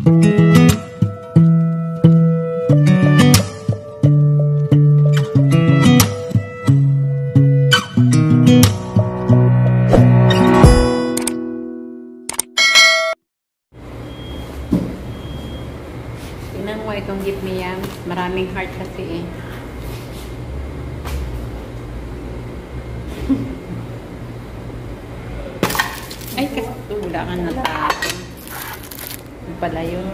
Tingnan mo itong gift ni Yam. Maraming heart kasi eh. Ay, kasi wala kang natapon. Yung pala yun.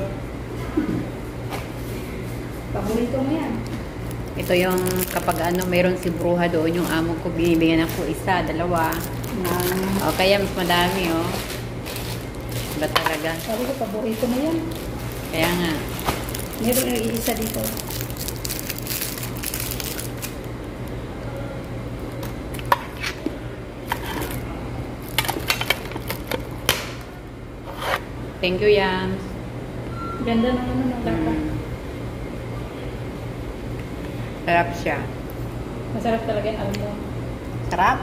Paborito mo yan. Ito yung kapag ano, mayroon si Bruha doon, yung amo ko, binibigyan ako isa, dalawa. O, kaya mas madami, oh. Ba talaga? Sabi ko, paborito mo yan. Kaya nga. Meron yung isa dito. Thank you, Yam. Ganda ng ano ng lata. Sarap siya. Masarap talaga yung almond. Sarap.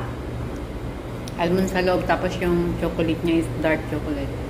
Almond sa loob, tapos yung chocolate niya is dark chocolate.